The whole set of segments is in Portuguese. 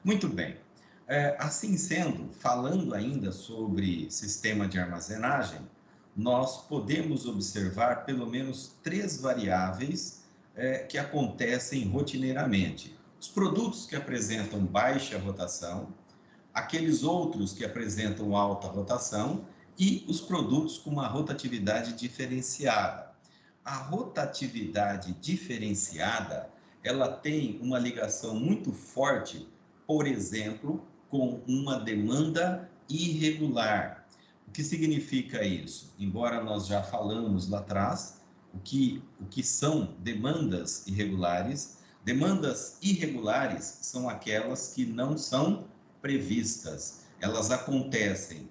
Muito bem. Assim sendo, falando ainda sobre sistema de armazenagem, nós podemos observar pelo menos três variáveis que acontecem rotineiramente. Os produtos que apresentam baixa rotação, aqueles outros que apresentam alta rotação e os produtos com uma rotatividade diferenciada. A rotatividade diferenciada, ela tem uma ligação muito forte, por exemplo, com uma demanda irregular. O que significa isso? Embora nós já falamos lá atrás, o que são demandas irregulares? Demandas irregulares são aquelas que não são previstas. Elas acontecem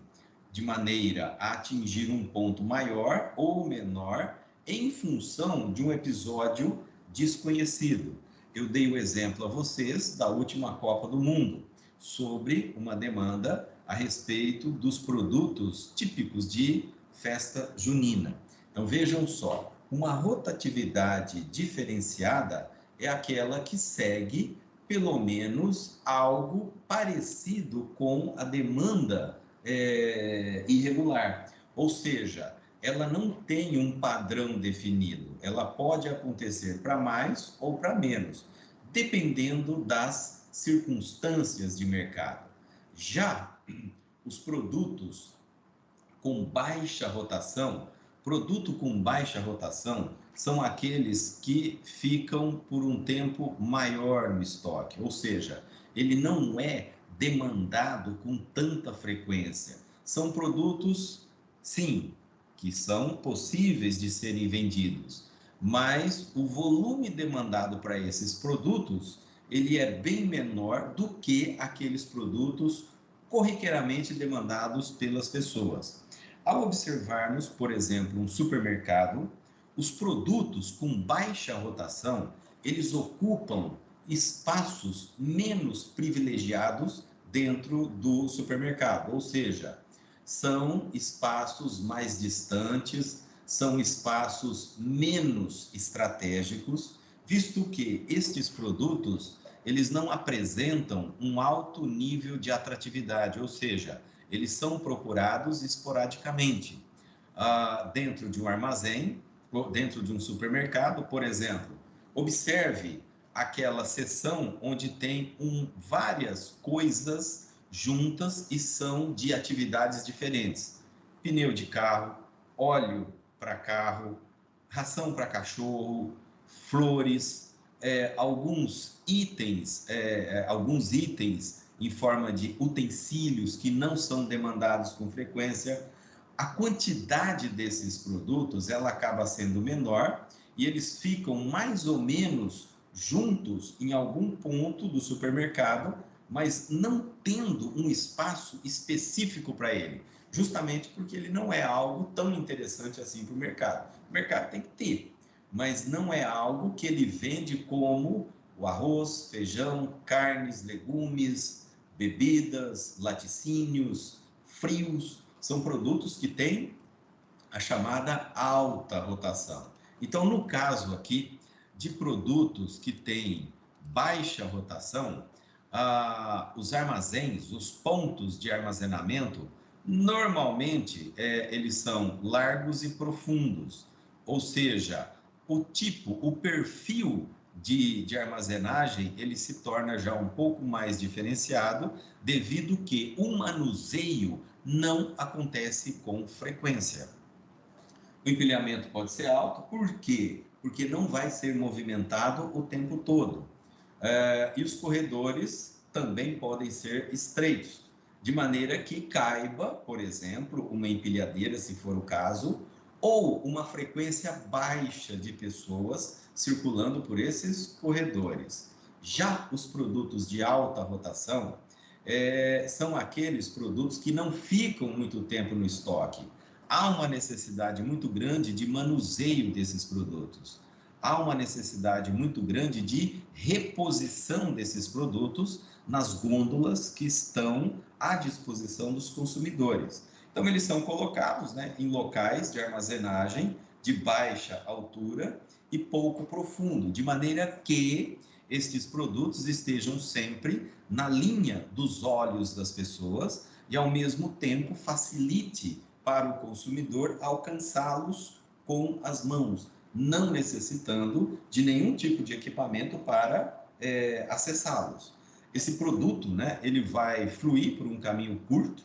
de maneira a atingir um ponto maior ou menor em função de um episódio desconhecido. Eu dei o exemplo a vocês da última Copa do Mundo, sobre uma demanda a respeito dos produtos típicos de festa junina. Então vejam só, uma rotatividade diferenciada é aquela que segue pelo menos algo parecido com a demanda irregular, ou seja, ela não tem um padrão definido, ela pode acontecer para mais ou para menos, dependendo das circunstâncias de mercado. Já os produtos com baixa rotação, produto com baixa rotação são aqueles que ficam por um tempo maior no estoque, ou seja, ele não é demandado com tanta frequência. São produtos, sim, que são possíveis de serem vendidos, mas o volume demandado para esses produtos, ele é bem menor do que aqueles produtos corriqueiramente demandados pelas pessoas. Ao observarmos, por exemplo, um supermercado, os produtos com baixa rotação, eles ocupam espaços menos privilegiados dentro do supermercado, ou seja, são espaços mais distantes, são espaços menos estratégicos, visto que estes produtos, eles não apresentam um alto nível de atratividade, ou seja, eles são procurados esporadicamente. Dentro de um armazém, ou dentro de um supermercado, por exemplo, observe aquela seção onde tem várias coisas juntas e são de atividades diferentes. Pneu de carro, óleo para carro, ração para cachorro, flores, alguns itens em forma de utensílios que não são demandados com frequência. A quantidade desses produtos ela acaba sendo menor e eles ficam mais ou menos juntos em algum ponto do supermercado, mas não tendo um espaço específico para ele, justamente porque ele não é algo tão interessante assim para o mercado. O mercado tem que ter, mas não é algo que ele vende como o arroz, feijão, carnes, legumes, bebidas, laticínios, frios. São produtos que têm a chamada alta rotação. Então, no caso aqui de produtos que têm baixa rotação, os armazéns, os pontos de armazenamento, normalmente eles são largos e profundos, ou seja, o perfil de armazenagem, ele se torna já um pouco mais diferenciado, devido que o manuseio não acontece com frequência. O empilhamento pode ser alto, por quê? Porque não vai ser movimentado o tempo todo. E os corredores também podem ser estreitos, de maneira que caiba, por exemplo, uma empilhadeira, se for o caso, ou uma frequência baixa de pessoas circulando por esses corredores. Já os produtos de alta rotação são aqueles produtos que não ficam muito tempo no estoque. Há uma necessidade muito grande de manuseio desses produtos. Há uma necessidade muito grande de reposição desses produtos nas gôndolas que estão à disposição dos consumidores. Então, eles são colocados em locais de armazenagem de baixa altura e pouco profundo, de maneira que estes produtos estejam sempre na linha dos olhos das pessoas e, ao mesmo tempo, facilite para o consumidor alcançá-los com as mãos, não necessitando de nenhum tipo de equipamento para acessá-los. Esse produto, né, ele vai fluir por um caminho curto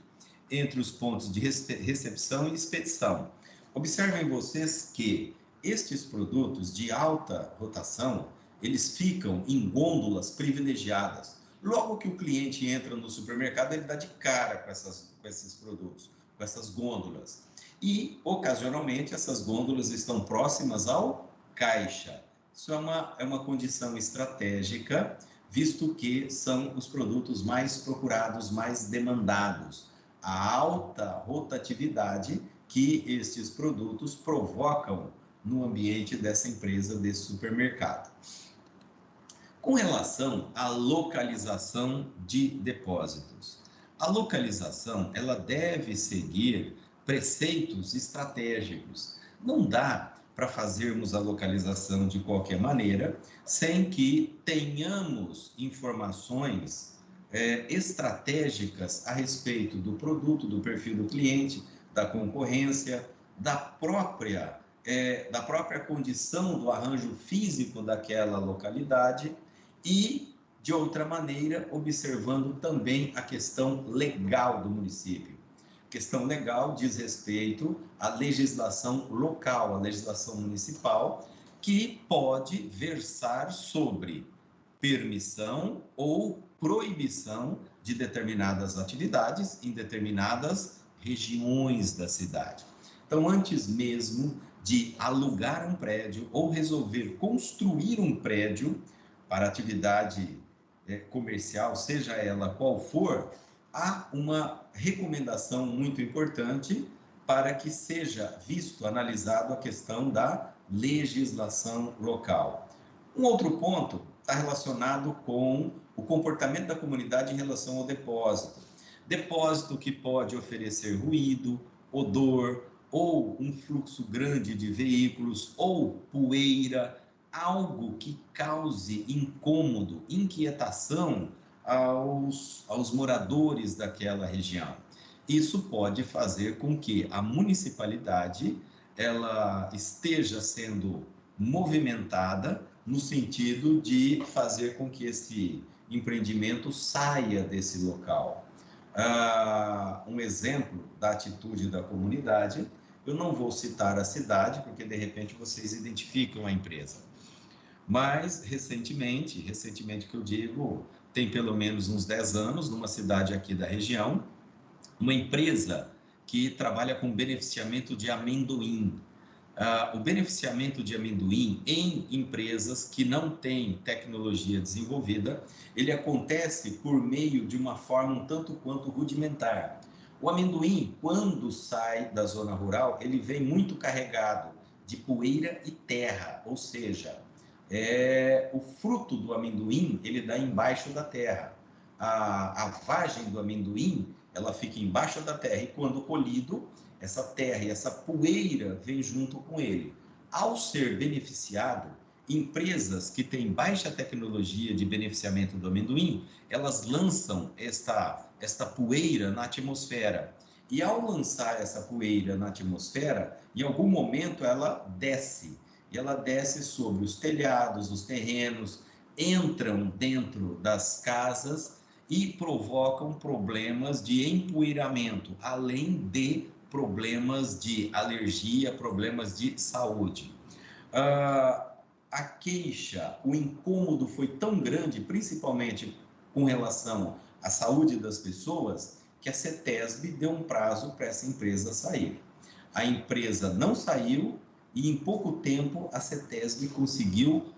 entre os pontos de recepção e expedição. Observem vocês que estes produtos de alta rotação, eles ficam em gôndolas privilegiadas. Logo que o cliente entra no supermercado, ele dá de cara com esses produtos, com essas gôndolas. E, ocasionalmente, essas gôndolas estão próximas ao caixa. Isso é uma condição estratégica, visto que são os produtos mais procurados, mais demandados. A alta rotatividade que estes produtos provocam no ambiente dessa empresa, desse supermercado. Com relação à localização de depósitos, a localização ela deve seguir preceitos estratégicos. Não dá para fazermos a localização de qualquer maneira, sem que tenhamos informações estratégicas a respeito do produto, do perfil do cliente, da concorrência, da própria condição do arranjo físico daquela localidade e, de outra maneira, observando também a questão legal do município. A questão legal diz respeito à legislação local, à legislação municipal, que pode versar sobre permissão ou proibição de determinadas atividades em determinadas regiões da cidade. Então, antes mesmo de alugar um prédio ou resolver construir um prédio para atividade comercial, seja ela qual for, há uma recomendação muito importante para que seja visto, analisado a questão da legislação local. Um outro ponto está relacionado com o comportamento da comunidade em relação ao depósito. Depósito que pode oferecer ruído, odor, ou um fluxo grande de veículos, ou poeira, algo que cause incômodo, inquietação aos moradores daquela região. Isso pode fazer com que a municipalidade ela esteja sendo movimentada no sentido de fazer com que esse empreendimento saia desse local. Um exemplo da atitude da comunidade, eu não vou citar a cidade, porque de repente vocês identificam a empresa, mas recentemente que eu digo, tem pelo menos uns 10 anos, numa cidade aqui da região, uma empresa que trabalha com beneficiamento de amendoim. O beneficiamento de amendoim em empresas que não têm tecnologia desenvolvida, ele acontece por meio de uma forma um tanto quanto rudimentar. O amendoim, quando sai da zona rural, ele vem muito carregado de poeira e terra, ou seja, o fruto do amendoim, ele dá embaixo da terra. A vagem do amendoim, ela fica embaixo da terra e quando colhido, essa terra e essa poeira vem junto com ele. Ao ser beneficiado, empresas que têm baixa tecnologia de beneficiamento do amendoim, elas lançam esta poeira na atmosfera. E ao lançar essa poeira na atmosfera, em algum momento ela desce. E ela desce sobre os telhados, os terrenos, entram dentro das casas e provocam problemas de empoeiramento, além de problemas de alergia, problemas de saúde. A queixa, o incômodo foi tão grande, principalmente com relação à saúde das pessoas, que a CETESB deu um prazo para essa empresa sair. A empresa não saiu e, em pouco tempo, a CETESB conseguiu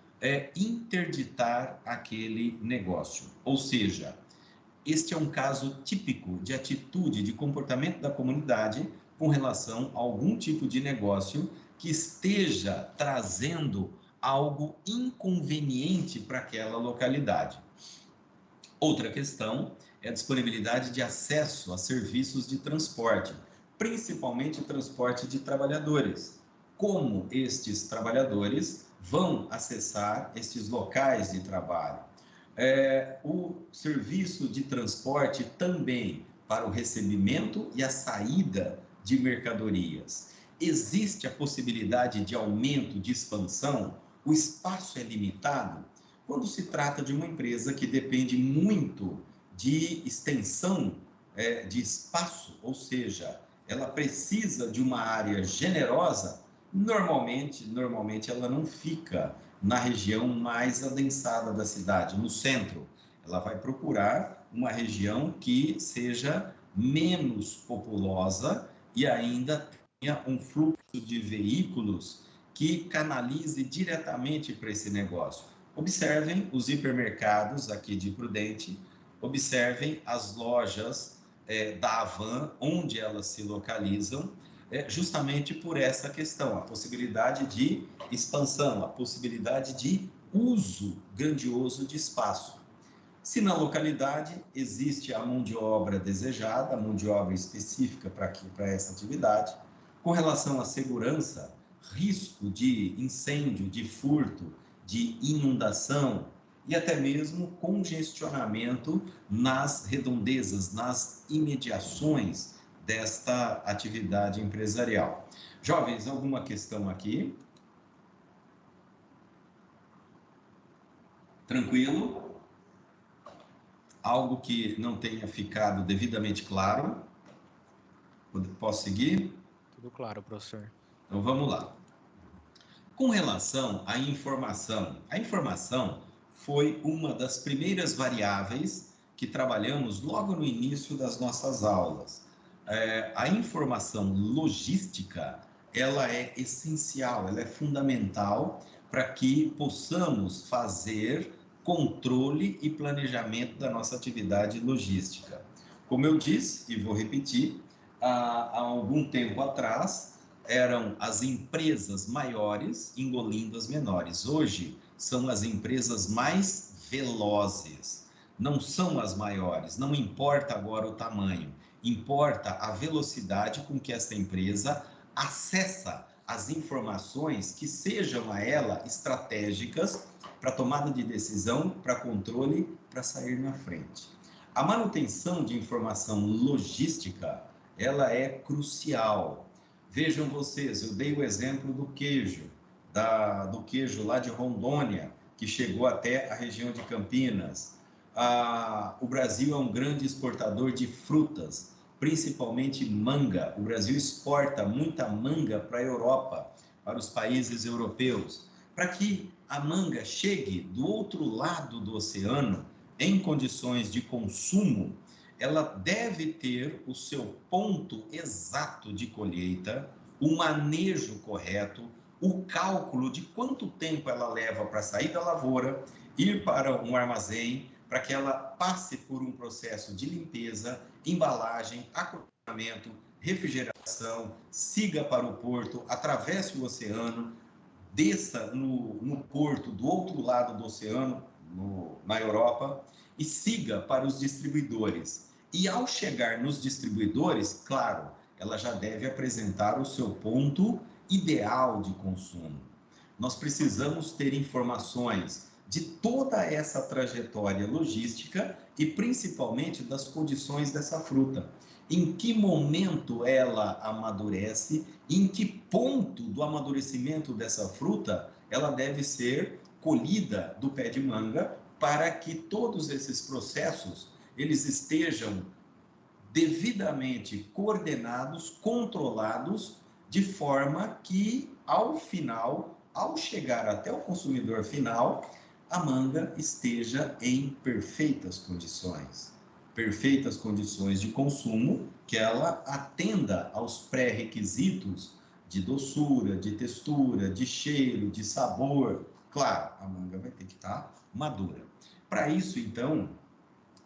interditar aquele negócio. Ou seja, este é um caso típico de atitude, de comportamento da comunidade com relação a algum tipo de negócio que esteja trazendo algo inconveniente para aquela localidade. Outra questão é a disponibilidade de acesso a serviços de transporte, principalmente transporte de trabalhadores. Como estes trabalhadores vão acessar estes locais de trabalho. O serviço de transporte também para o recebimento e a saída de mercadorias. Existe a possibilidade de aumento, de expansão? O espaço é limitado? Quando se trata de uma empresa que depende muito de extensão de espaço, ou seja, ela precisa de uma área generosa, normalmente ela não fica na região mais adensada da cidade, no centro. Ela vai procurar uma região que seja menos populosa e ainda tenha um fluxo de veículos que canalize diretamente para esse negócio. Observem os hipermercados aqui de Prudente, observem as lojas da Havan, onde elas se localizam, justamente por essa questão, a possibilidade de expansão, a possibilidade de uso grandioso de espaço. Se na localidade existe a mão de obra desejada, a mão de obra específica para essa atividade, com relação à segurança, risco de incêndio, de furto, de inundação e até mesmo congestionamento nas redondezas, nas imediações desta atividade empresarial. Jovens, alguma questão aqui? Tranquilo? Algo que não tenha ficado devidamente claro? Posso seguir? Tudo claro, professor. Então vamos lá. Com relação à informação, a informação foi uma das primeiras variáveis que trabalhamos logo no início das nossas aulas. A informação logística, ela é essencial, ela é fundamental para que possamos fazer controle e planejamento da nossa atividade logística. Como eu disse, e vou repetir, há algum tempo atrás, eram as empresas maiores engolindo as menores. Hoje, são as empresas mais velozes, não são as maiores, não importa agora o tamanho, importa a velocidade com que essa empresa acessa as informações que sejam a ela estratégicas para tomada de decisão, para controle, para sair na frente. A manutenção de informação logística, ela é crucial. Vejam vocês, eu dei o exemplo do queijo lá de Rondônia, que chegou até a região de Campinas. O Brasil é um grande exportador de frutas, principalmente manga. O Brasil exporta muita manga para a Europa, para os países europeus. Para que a manga chegue do outro lado do oceano, em condições de consumo, ela deve ter o seu ponto exato de colheita, o manejo correto, o cálculo de quanto tempo ela leva para sair da lavoura, ir para um armazém, para que ela passe por um processo de limpeza, embalagem, acortamento, refrigeração, siga para o porto, atravesse o oceano, desça no porto do outro lado do oceano, na Europa, e siga para os distribuidores. E ao chegar nos distribuidores, claro, ela já deve apresentar o seu ponto ideal de consumo. Nós precisamos ter informações de toda essa trajetória logística e principalmente das condições dessa fruta. Em que momento ela amadurece, em que ponto do amadurecimento dessa fruta ela deve ser colhida do pé de manga, para que todos esses processos eles estejam devidamente coordenados, controlados, de forma que, ao final, ao chegar até o consumidor final, a manga esteja em perfeitas condições de consumo, que ela atenda aos pré-requisitos de doçura, de textura, de cheiro, de sabor. Claro, a manga vai ter que estar madura. Para isso, então,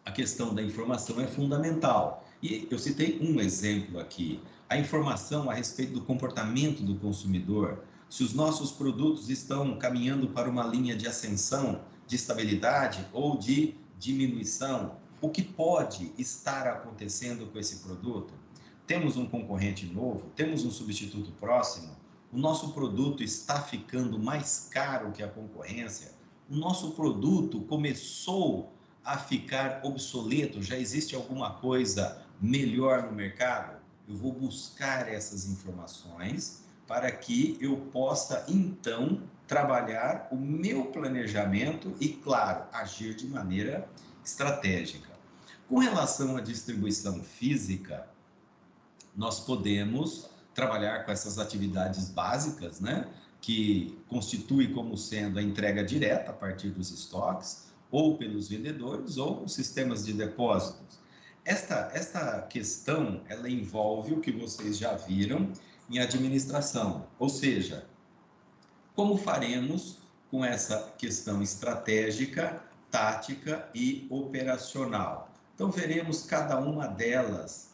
a questão da informação é fundamental. E eu citei um exemplo aqui, a informação a respeito do comportamento do consumidor, se os nossos produtos estão caminhando para uma linha de ascensão, de estabilidade ou de diminuição, o que pode estar acontecendo com esse produto? Temos um concorrente novo? Temos um substituto próximo? O nosso produto está ficando mais caro que a concorrência? O nosso produto começou a ficar obsoleto? Já existe alguma coisa melhor no mercado? Eu vou buscar essas informações para que eu possa, então, trabalhar o meu planejamento e, claro, agir de maneira estratégica. Com relação à distribuição física, nós podemos trabalhar com essas atividades básicas, né, que constitui como sendo a entrega direta a partir dos estoques, ou pelos vendedores, ou os sistemas de depósitos. Esta questão, ela envolve o que vocês já viram em administração, ou seja, como faremos com essa questão estratégica, tática e operacional. Então, veremos cada uma delas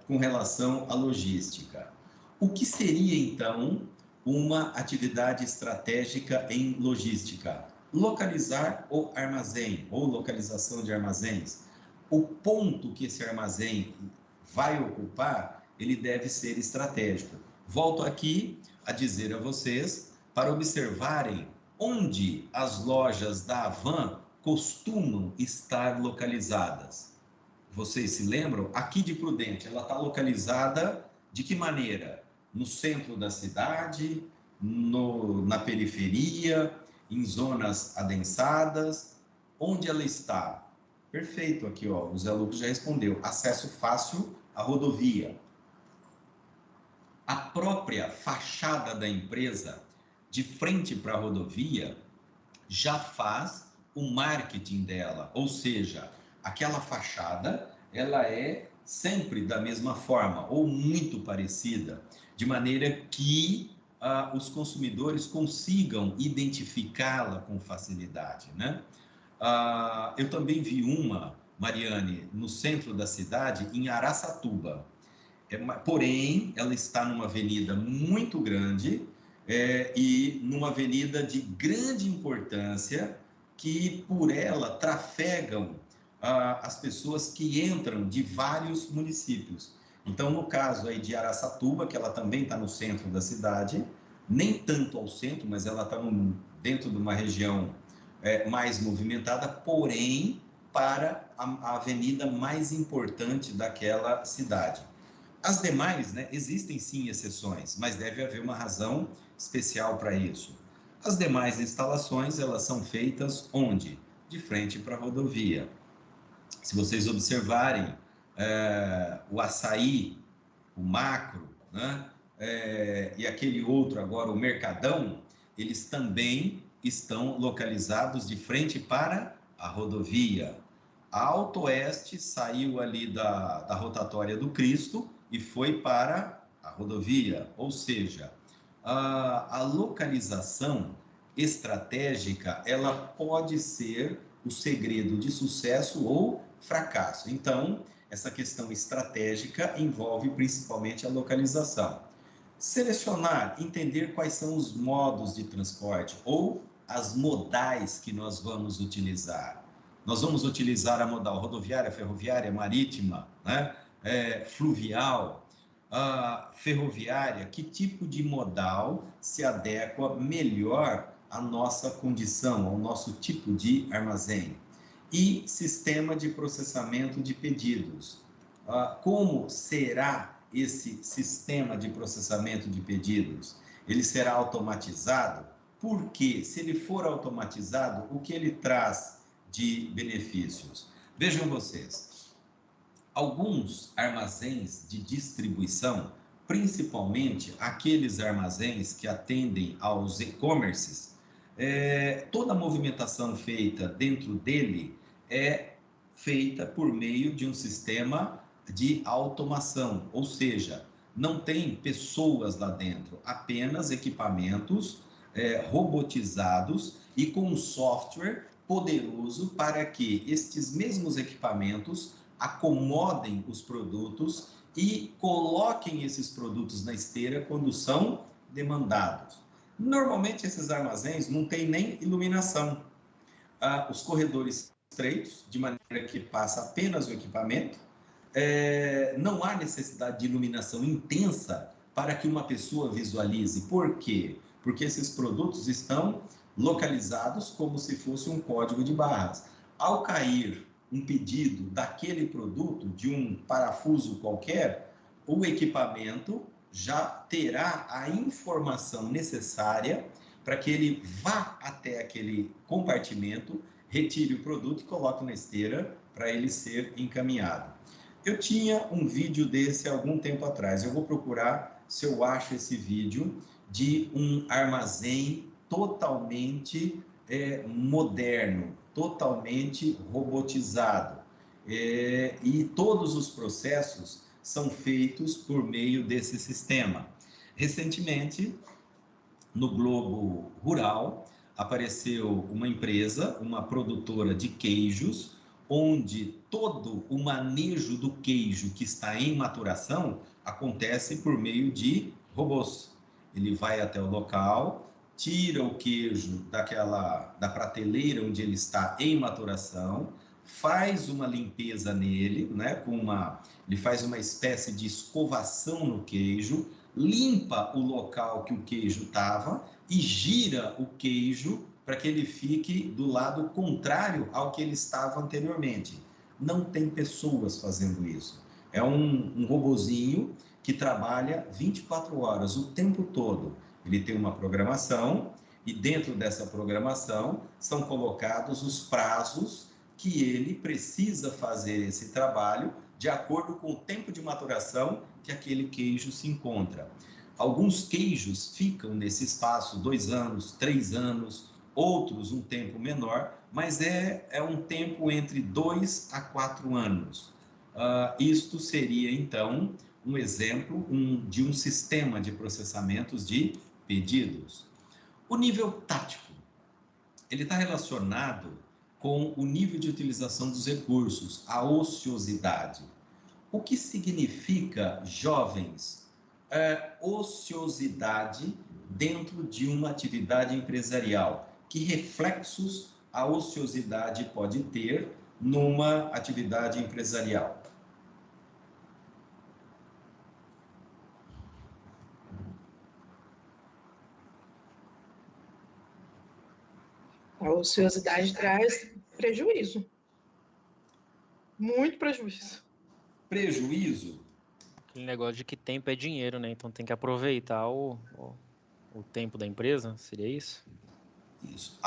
com relação à logística. O que seria, então, uma atividade estratégica em logística? Localizar o armazém, ou localização de armazéns. O ponto que esse armazém vai ocupar, ele deve ser estratégico. Volto aqui a dizer a vocês para observarem onde as lojas da Havan costumam estar localizadas. Vocês se lembram? Aqui de Prudente, ela está localizada de que maneira? No centro da cidade, na periferia, em zonas adensadas. Onde ela está? Perfeito, aqui ó, o Zé Lucas já respondeu. Acesso fácil à rodovia. A própria fachada da empresa, de frente para a rodovia, já faz o marketing dela, ou seja, aquela fachada, ela é sempre da mesma forma, ou muito parecida, de maneira que os consumidores consigam identificá-la com facilidade, né? Eu também vi uma, Mariane, no centro da cidade, em Araçatuba. Porém, ela está numa avenida muito grande e numa avenida de grande importância, que por ela trafegam as pessoas que entram de vários municípios. Então, no caso aí de Araçatuba, que ela também está no centro da cidade, nem tanto ao centro, mas ela está dentro de uma região mais movimentada, porém para a avenida mais importante daquela cidade. As demais, né, existem sim exceções, mas deve haver uma razão especial para isso. As demais instalações, elas são feitas onde? De frente para a rodovia. Se vocês observarem, o Açaí, o Macro, né, e aquele outro agora, o Mercadão, eles também estão localizados de frente para a rodovia. A AutoOeste saiu ali da rotatória do Cristo e foi para a rodovia, ou seja, a localização estratégica, ela pode ser o segredo de sucesso ou fracasso. Então, essa questão estratégica envolve principalmente a localização. Selecionar, entender quais são os modos de transporte ou as modais que nós vamos utilizar. Nós vamos utilizar a modal rodoviária, ferroviária, marítima, né? Fluvial, ferroviária. Que tipo de modal se adequa melhor à nossa condição, ao nosso tipo de armazém? E sistema de processamento de pedidos. Como será esse sistema de processamento de pedidos? Ele será automatizado? Porque, se ele for automatizado, o que ele traz de benefícios? Vejam vocês, alguns armazéns de distribuição, principalmente aqueles armazéns que atendem aos e-commerces, toda a movimentação feita dentro dele é feita por meio de um sistema de automação, ou seja, não tem pessoas lá dentro, apenas equipamentos robotizados e com um software poderoso para que estes mesmos equipamentos acomodem os produtos e coloquem esses produtos na esteira quando são demandados. Normalmente esses armazéns não têm nem iluminação. Os corredores estreitos, de maneira que passa apenas o equipamento, não há necessidade de iluminação intensa para que uma pessoa visualize. Por quê? Porque esses produtos estão localizados como se fosse um código de barras. Ao cair um pedido daquele produto, de um parafuso qualquer, o equipamento já terá a informação necessária para que ele vá até aquele compartimento, retire o produto e coloque na esteira para ele ser encaminhado. Eu tinha um vídeo desse há algum tempo atrás. Eu vou procurar se eu acho esse vídeo de um armazém totalmente moderno, totalmente robotizado. E todos os processos são feitos por meio desse sistema. Recentemente, no Globo Rural, apareceu uma empresa, uma produtora de queijos, onde todo o manejo do queijo que está em maturação acontece por meio de robôs. Ele vai até o local, tira o queijo da prateleira onde ele está em maturação, faz uma limpeza nele, né, ele faz uma espécie de escovação no queijo, limpa o local que o queijo estava e gira o queijo para que ele fique do lado contrário ao que ele estava anteriormente. Não tem pessoas fazendo isso. É um robozinho que trabalha 24 horas, o tempo todo. Ele tem uma programação e dentro dessa programação são colocados os prazos que ele precisa fazer esse trabalho de acordo com o tempo de maturação que aquele queijo se encontra. Alguns queijos ficam nesse espaço 2 anos, 3 anos, outros um tempo menor, mas é um tempo entre 2 a 4 anos. Isto seria, então, um exemplo de um sistema de processamentos de pedidos. O nível tático, ele está relacionado com o nível de utilização dos recursos, a ociosidade. O que significa, jovens, ociosidade dentro de uma atividade empresarial? Que reflexos a ociosidade pode ter numa atividade empresarial? A ociosidade traz prejuízo. Muito prejuízo. Prejuízo? Aquele negócio de que tempo é dinheiro, né? Então tem que aproveitar o tempo da empresa, seria isso? Isso,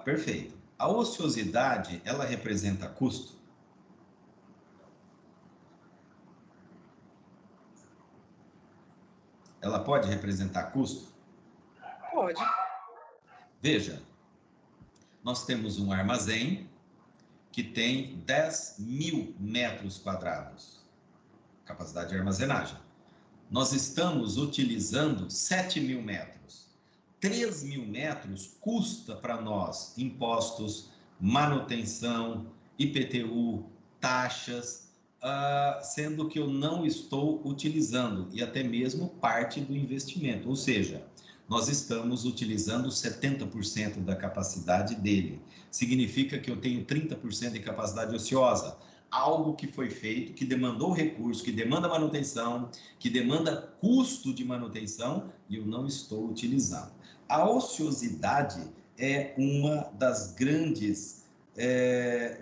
perfeito. A ociosidade, ela representa custo? Ela pode representar custo? Pode. Veja, nós temos um armazém que tem 10.000 metros quadrados, capacidade de armazenagem. Nós estamos utilizando 7.000 metros. 3.000 metros custa para nós impostos, manutenção, IPTU, taxas, sendo que eu não estou utilizando, e até mesmo parte do investimento, ou seja, nós estamos utilizando 70% da capacidade dele. Significa que eu tenho 30% de capacidade ociosa, algo que foi feito, que demandou recurso, que demanda manutenção, que demanda custo de manutenção, e eu não estou utilizando. A ociosidade é uma das grandes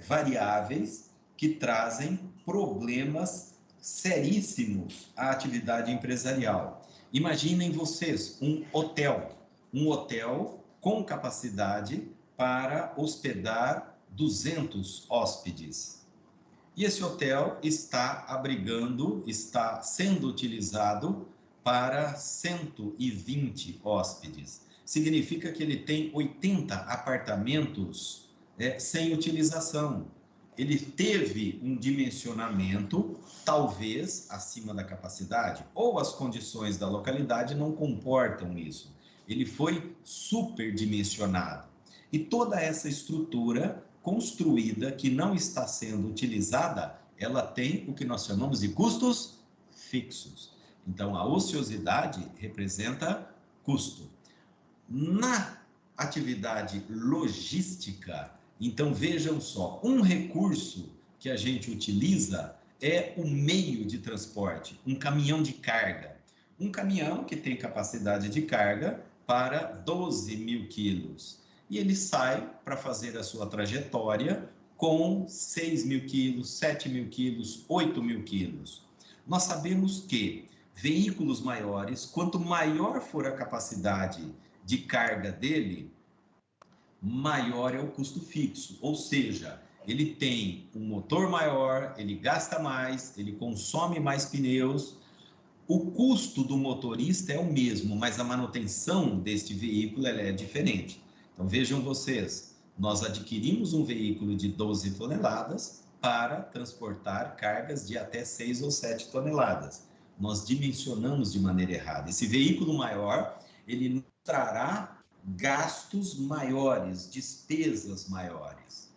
variáveis que trazem problemas seríssimos à atividade empresarial. Imaginem vocês um hotel com capacidade para hospedar 200 hóspedes. E esse hotel está sendo utilizado para 120 hóspedes. Significa que ele tem 80 apartamentos sem utilização. Ele teve um dimensionamento, talvez, acima da capacidade, ou as condições da localidade não comportam isso. Ele foi superdimensionado. E toda essa estrutura construída, que não está sendo utilizada, ela tem o que nós chamamos de custos fixos. Então, a ociosidade representa custo. Na atividade logística, então vejam só, um recurso que a gente utiliza é o meio de transporte, um caminhão de carga. Um caminhão que tem capacidade de carga para 12 mil quilos. E ele sai para fazer a sua trajetória com 6 mil quilos, 7 mil quilos, 8 mil quilos. Nós sabemos que veículos maiores, quanto maior for a capacidade de carga dele, maior é o custo fixo, ou seja, ele tem um motor maior, ele gasta mais, ele consome mais pneus. O custo do motorista é o mesmo, mas a manutenção deste veículo ela é diferente. Então vejam vocês, nós adquirimos um veículo de 12 toneladas para transportar cargas de até 6 ou 7 toneladas. Nós dimensionamos de maneira errada. Esse veículo maior, ele trará gastos maiores, despesas maiores.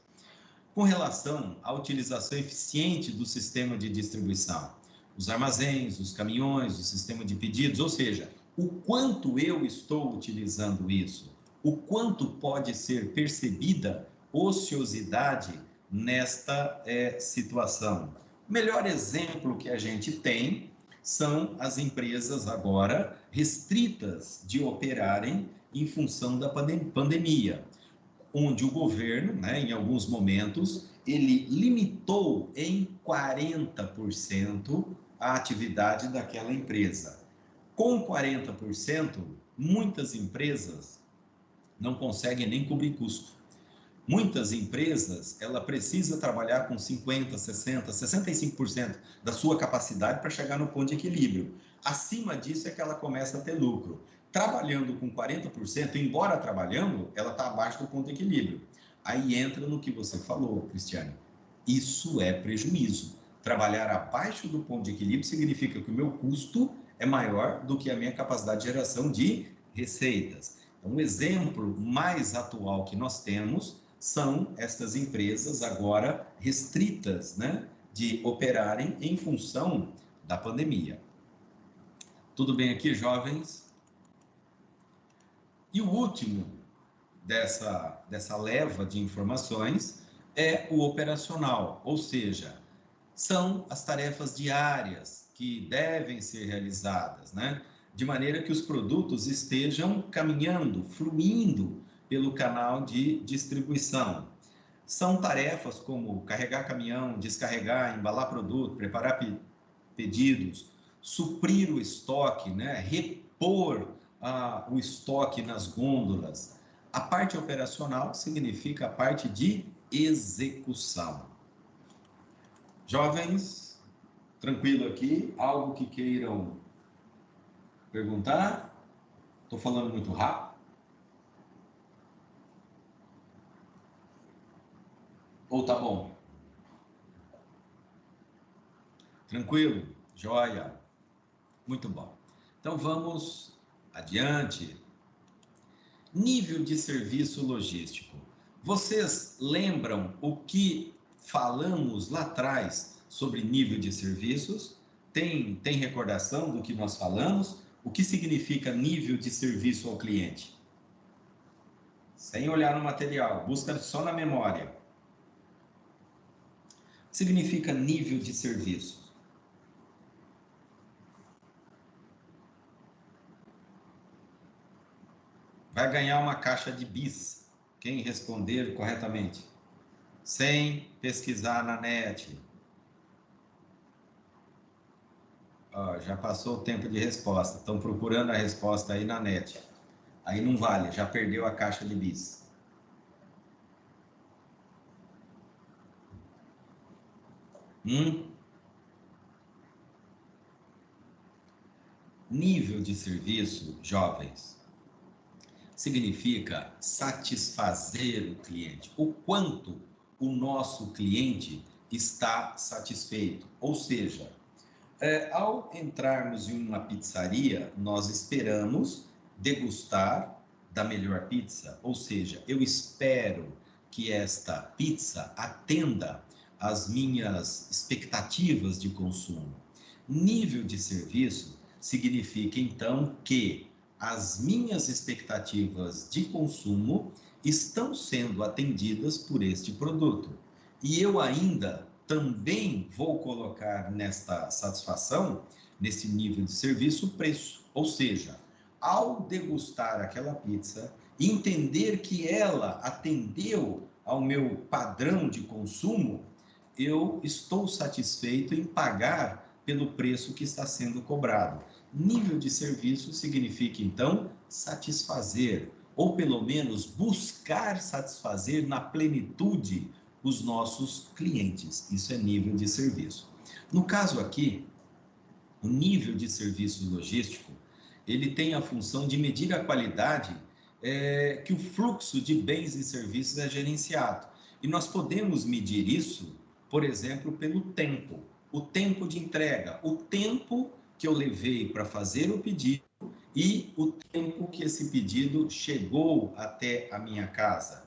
Com relação à utilização eficiente do sistema de distribuição, os armazéns, os caminhões, o sistema de pedidos, ou seja, o quanto eu estou utilizando isso, o quanto pode ser percebida ociosidade nesta situação. O melhor exemplo que a gente tem são as empresas agora restritas de operarem em função da pandemia, onde o governo, em alguns momentos, ele limitou em 40% a atividade daquela empresa. Com 40%, muitas empresas não conseguem nem cobrir custo. Muitas empresas, ela precisa trabalhar com 50%, 60%, 65% da sua capacidade para chegar no ponto de equilíbrio. Acima disso é que ela começa a ter lucro. Trabalhando com 40%, embora trabalhando, ela está abaixo do ponto de equilíbrio. Aí entra no que você falou, Cristiane. Isso é prejuízo. Trabalhar abaixo do ponto de equilíbrio significa que o meu custo é maior do que a minha capacidade de geração de receitas. Então, um exemplo mais atual que nós temos são estas empresas agora restritas, de operarem em função da pandemia. Tudo bem aqui, jovens? E o último dessa leva de informações é o operacional, ou seja, são as tarefas diárias que devem ser realizadas, de maneira que os produtos estejam caminhando, fluindo pelo canal de distribuição. São tarefas como carregar caminhão, descarregar, embalar produto, preparar pedidos, suprir o estoque, repor o estoque nas gôndolas. A parte operacional significa a parte de execução. Jovens, tranquilo aqui? Algo que queiram perguntar? Estou falando muito rápido? Ou tá bom? Tranquilo? Joia? Muito bom. Então vamos adiante. Nível de serviço logístico. Vocês lembram o que falamos lá atrás sobre nível de serviços? Tem recordação do que nós falamos? O que significa nível de serviço ao cliente? Sem olhar no material, busca só na memória. Significa nível de serviço. Vai ganhar uma caixa de bis, quem responder corretamente, sem pesquisar na net. Já passou o tempo de resposta, estão procurando a resposta aí na net. Aí não vale, já perdeu a caixa de bis. Nível de serviço, jovens, significa satisfazer o cliente, o quanto o nosso cliente está satisfeito. Ou seja, ao entrarmos em uma pizzaria, nós esperamos degustar da melhor pizza, ou seja, eu espero que esta pizza atenda às minhas expectativas de consumo. Nível de serviço significa, então, que as minhas expectativas de consumo estão sendo atendidas por este produto. E eu ainda também vou colocar nesta satisfação, nesse nível de serviço, o preço. Ou seja, ao degustar aquela pizza, entender que ela atendeu ao meu padrão de consumo, eu estou satisfeito em pagar pelo preço que está sendo cobrado. Nível de serviço significa, então, satisfazer, ou pelo menos buscar satisfazer na plenitude os nossos clientes. Isso é nível de serviço. No caso aqui, o nível de serviço logístico, ele tem a função de medir a qualidade que o fluxo de bens e serviços é gerenciado. E nós podemos medir isso, por exemplo, pelo tempo. O tempo de entrega, o tempo que eu levei para fazer o pedido e o tempo que esse pedido chegou até a minha casa.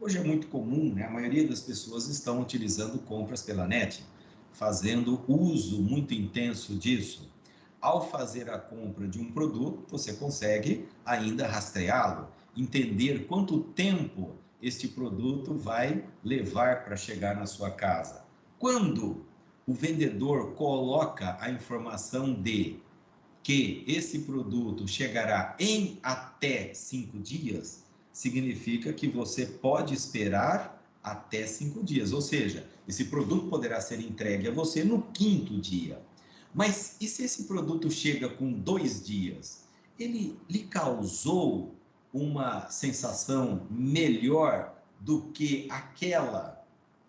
Hoje é muito comum, né? A maioria das pessoas estão utilizando compras pela net, fazendo uso muito intenso disso. Ao fazer a compra de um produto, você consegue ainda rastreá-lo, entender quanto tempo este produto vai levar para chegar na sua casa. Quando o vendedor coloca a informação de que esse produto chegará em até 5 dias, significa que você pode esperar até 5 dias. Ou seja, esse produto poderá ser entregue a você no 5º dia. Mas e se esse produto chega com 2 dias? Ele lhe causou uma sensação melhor do que aquela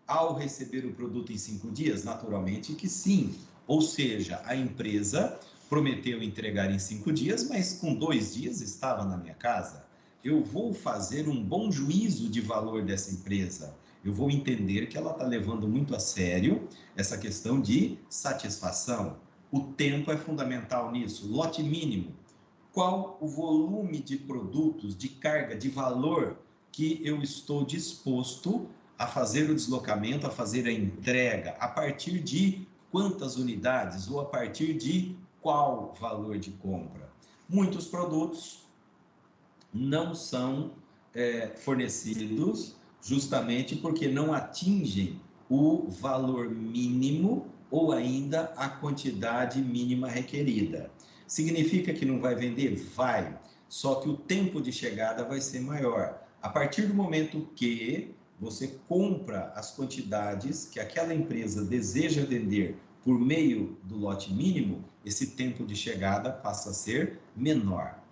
ao receber o produto em 5 dias? Naturalmente que sim. Ou seja, a empresa prometeu entregar em 5 dias, mas com 2 dias estava na minha casa. Eu vou fazer um bom juízo de valor dessa empresa. Eu vou entender que ela está levando muito a sério essa questão de satisfação. O tempo é fundamental nisso. Lote mínimo. Qual o volume de produtos, de carga, de valor que eu estou disposto a fazer o deslocamento, a fazer a entrega, a partir de quantas unidades ou a partir de qual valor de compra? Muitos produtos não são fornecidos justamente porque não atingem o valor mínimo ou ainda a quantidade mínima requerida. Significa que não vai vender? Vai, só que o tempo de chegada vai ser maior. A partir do momento que você compra as quantidades que aquela empresa deseja vender por meio do lote mínimo, esse tempo de chegada passa a ser menor.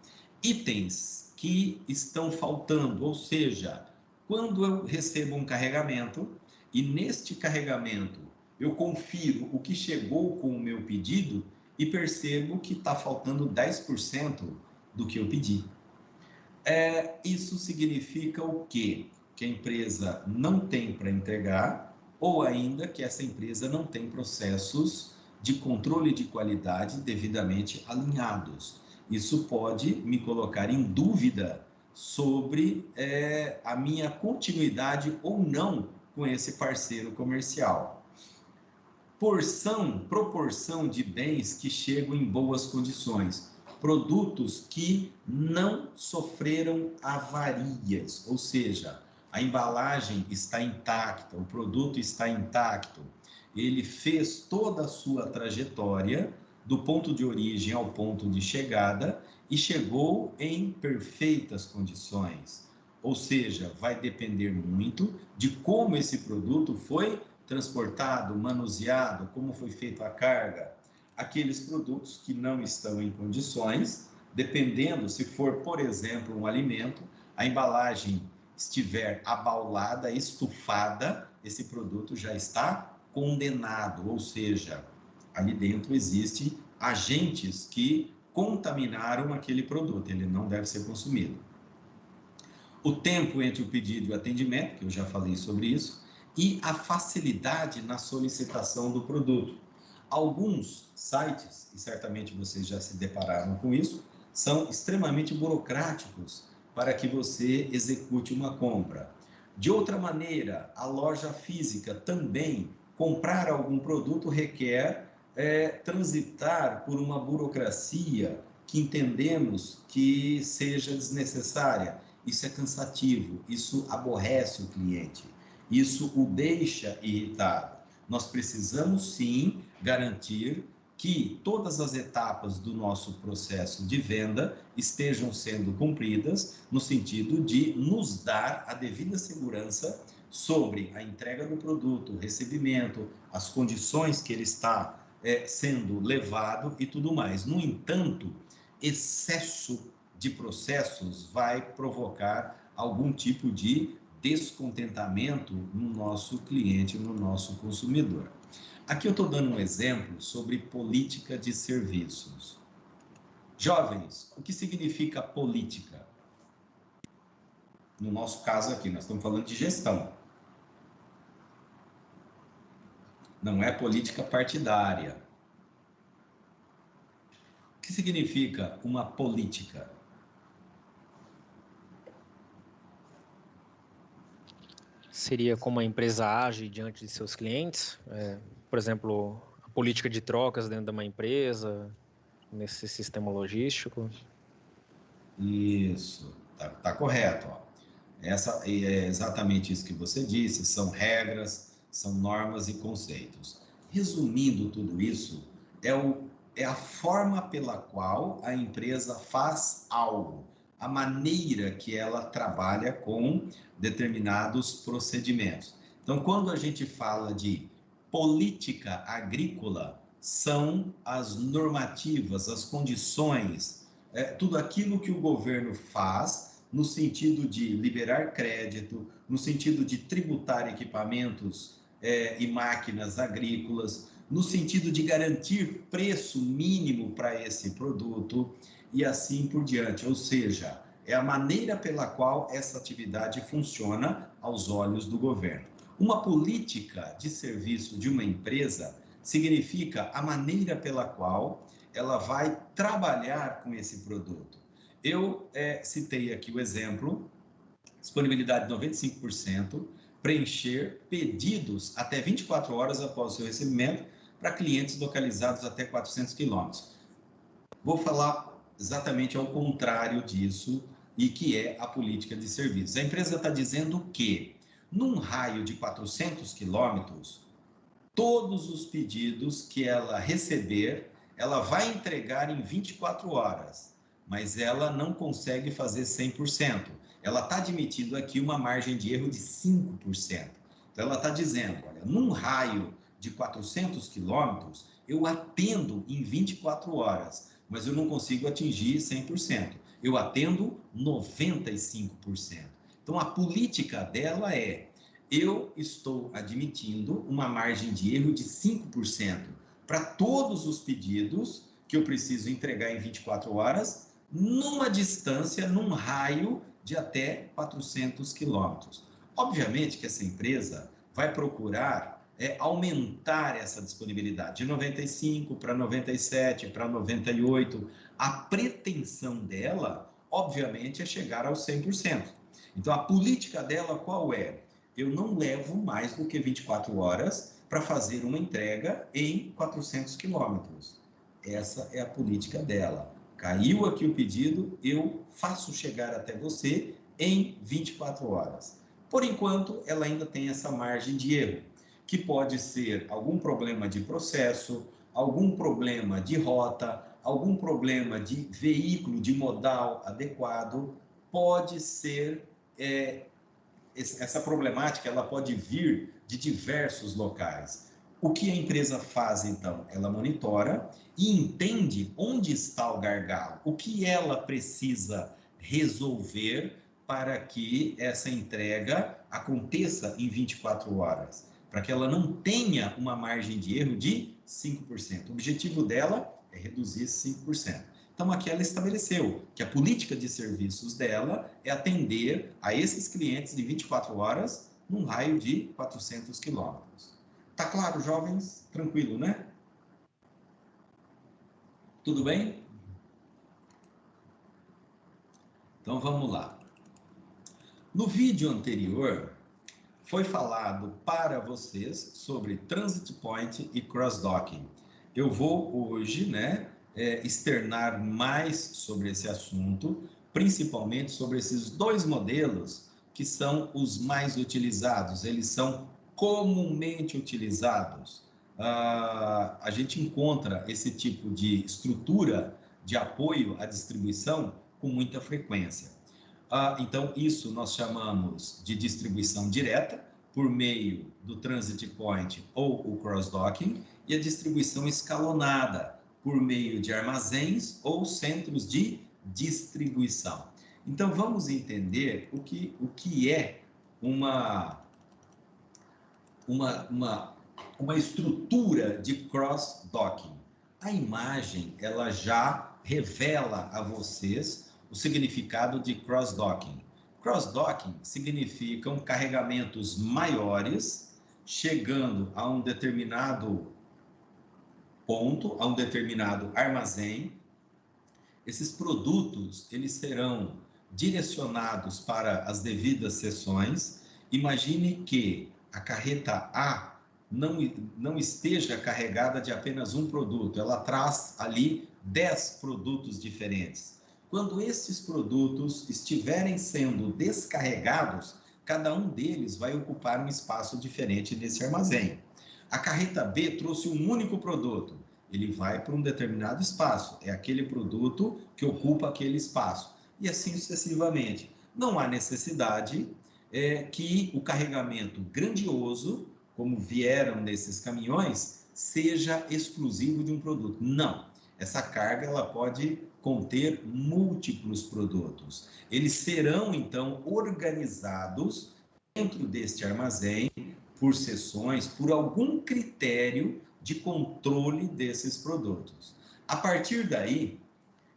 Itens que estão faltando, ou seja, quando eu recebo um carregamento e neste carregamento eu confiro o que chegou com o meu pedido e percebo que está faltando 10% do que eu pedi. Isso significa o quê? Que a empresa não tem para entregar ou ainda que essa empresa não tem processos de controle de qualidade devidamente alinhados. Isso pode me colocar em dúvida sobre a minha continuidade ou não com esse parceiro comercial. Proporção de bens que chegam em boas condições. Produtos que não sofreram avarias, ou seja, a embalagem está intacta, o produto está intacto. Ele fez toda a sua trajetória do ponto de origem ao ponto de chegada e chegou em perfeitas condições. Ou seja, vai depender muito de como esse produto foi transportado, manuseado, como foi feita a carga. Aqueles produtos que não estão em condições, dependendo, se for, por exemplo, um alimento, a embalagem estiver abaulada, estufada, esse produto já está condenado, ou seja, ali dentro existem agentes que contaminaram aquele produto, ele não deve ser consumido. O tempo entre o pedido e o atendimento, que eu já falei sobre isso, e a facilidade na solicitação do produto. Alguns sites, e certamente vocês já se depararam com isso, são extremamente burocráticos para que você execute uma compra. De outra maneira, a loja física também, comprar algum produto requer transitar por uma burocracia que entendemos que seja desnecessária. Isso é cansativo, isso aborrece o cliente, isso o deixa irritado. nós precisamos sim garantir que todas as etapas do nosso processo de venda estejam sendo cumpridas no sentido de nos dar a devida segurança sobre a entrega do produto, o recebimento, as condições que ele está sendo levado e tudo mais. No entanto, excesso de processos vai provocar algum tipo de descontentamento no nosso cliente, no nosso consumidor. Aqui eu estou dando um exemplo sobre política de serviços. Jovens, o que significa política? No nosso caso aqui, nós estamos falando de gestão. Não é política partidária. O que significa uma política? Seria como a empresa age diante de seus clientes? Por exemplo, a política de trocas dentro de uma empresa, nesse sistema logístico? Isso, tá correto. Ó. Essa é exatamente isso que você disse, são regras, são normas e conceitos. Resumindo tudo isso, é a forma pela qual a empresa faz algo, a maneira que ela trabalha com determinados procedimentos. Então, quando a gente fala de política agrícola, são as normativas, as condições, tudo aquilo que o governo faz no sentido de liberar crédito, no sentido de tributar equipamentos e máquinas agrícolas, no sentido de garantir preço mínimo para esse produto e assim por diante. Ou seja, é a maneira pela qual essa atividade funciona aos olhos do governo. Uma política de serviço de uma empresa significa a maneira pela qual ela vai trabalhar com esse produto. Eu citei aqui o exemplo, disponibilidade de 95%, preencher pedidos até 24 horas após o seu recebimento para clientes localizados até 400 quilômetros. Vou falar exatamente ao contrário disso e que é a política de serviços. A empresa está dizendo que, num raio de 400 quilômetros, todos os pedidos que ela receber, ela vai entregar em 24 horas, mas ela não consegue fazer 100%. Ela está admitindo aqui uma margem de erro de 5%. Então, ela está dizendo, olha, num raio de 400 quilômetros, eu atendo em 24 horas, mas eu não consigo atingir 100%. Eu atendo 95%. Então, a política dela eu estou admitindo uma margem de erro de 5% para todos os pedidos que eu preciso entregar em 24 horas, numa distância, num raio de até 400 quilômetros. Obviamente que essa empresa vai procurar aumentar essa disponibilidade de 95 para 97, para 98. A pretensão dela, obviamente, é chegar aos 100%. Então, a política dela qual é? Eu não levo mais do que 24 horas para fazer uma entrega em 400 quilômetros. Essa é a política dela. Caiu aqui o pedido, eu faço chegar até você em 24 horas. Por enquanto, ela ainda tem essa margem de erro, que pode ser algum problema de processo, algum problema de rota, algum problema de veículo, de modal adequado, pode ser... essa problemática ela pode vir de diversos locais. O que a empresa faz, então? Ela monitora e entende onde está o gargalo, o que ela precisa resolver para que essa entrega aconteça em 24 horas, para que ela não tenha uma margem de erro de 5%. O objetivo dela é reduzir 5%. Então, aqui ela estabeleceu que a política de serviços dela é atender a esses clientes de 24 horas num raio de 400 quilômetros. Tá claro, jovens? Tranquilo, né? Tudo bem? Então, vamos lá. No vídeo anterior, foi falado para vocês sobre Transit Point e Cross-Docking. Eu vou hoje, externar mais sobre esse assunto, principalmente sobre esses dois modelos que são os mais utilizados. Eles são comumente utilizados. A gente encontra esse tipo de estrutura de apoio à distribuição com muita frequência. Então, isso nós chamamos de distribuição direta, por meio do transit point ou o cross-docking, e a distribuição escalonada, por meio de armazéns ou centros de distribuição. Então, vamos entender o que é uma estrutura de cross-docking. A imagem, ela já revela a vocês o significado de cross-docking. Cross-docking significam carregamentos maiores chegando a um determinado ponto, a um determinado armazém. Esses produtos, eles serão direcionados para as devidas seções. Imagine que a carreta A não esteja carregada de apenas um produto, ela traz ali 10 produtos diferentes. Quando esses produtos estiverem sendo descarregados, cada um deles vai ocupar um espaço diferente nesse armazém. A carreta B trouxe um único produto, ele vai para um determinado espaço, é aquele produto que ocupa aquele espaço, e assim sucessivamente. Não há necessidade que o carregamento grandioso, como vieram nesses caminhões, seja exclusivo de um produto. Não, essa carga ela pode conter múltiplos produtos. Eles serão, então, organizados dentro deste armazém, por seções, por algum critério de controle desses produtos. A partir daí,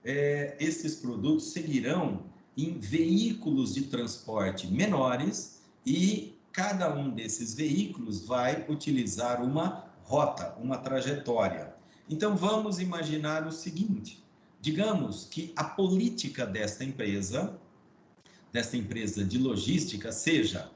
esses produtos seguirão em veículos de transporte menores e cada um desses veículos vai utilizar uma rota, uma trajetória. Então, vamos imaginar o seguinte: digamos que a política desta empresa de logística, seja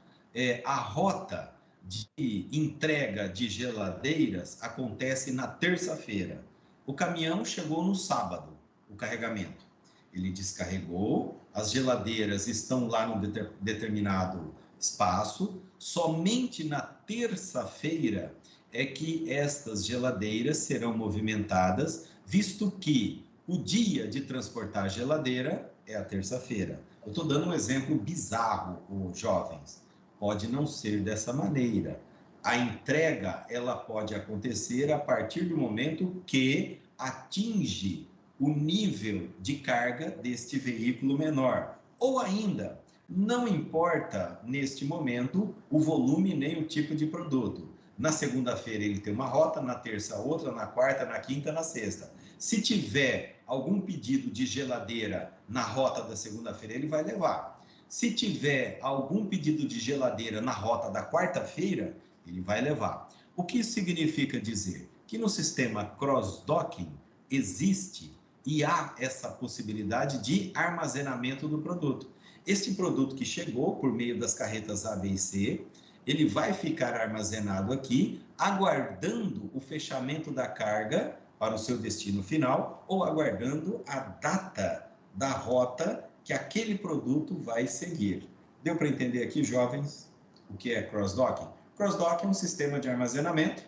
a rota de entrega de geladeiras acontece na terça-feira. O caminhão chegou no sábado, o carregamento. Ele descarregou, as geladeiras estão lá no determinado espaço. Somente na terça-feira é que estas geladeiras serão movimentadas, visto que o dia de transportar a geladeira é a terça-feira. Eu estou dando um exemplo bizarro, jovens. Pode não ser dessa maneira. A entrega, ela pode acontecer a partir do momento que atinge o nível de carga deste veículo menor. Ou ainda, não importa neste momento o volume nem o tipo de produto. Na segunda-feira ele tem uma rota, na terça outra, na quarta, na quinta, na sexta. Se tiver algum pedido de geladeira na rota da segunda-feira, ele vai levar. Se tiver algum pedido de geladeira na rota da quarta-feira, ele vai levar. O que isso significa dizer? Que no sistema cross-docking existe e há essa possibilidade de armazenamento do produto. Este produto que chegou por meio das carretas A, B e C, ele vai ficar armazenado aqui, aguardando o fechamento da carga para o seu destino final ou aguardando a data da rota que aquele produto vai seguir. Deu para entender aqui, jovens, o que é cross-docking? Cross-docking é um sistema de armazenamento,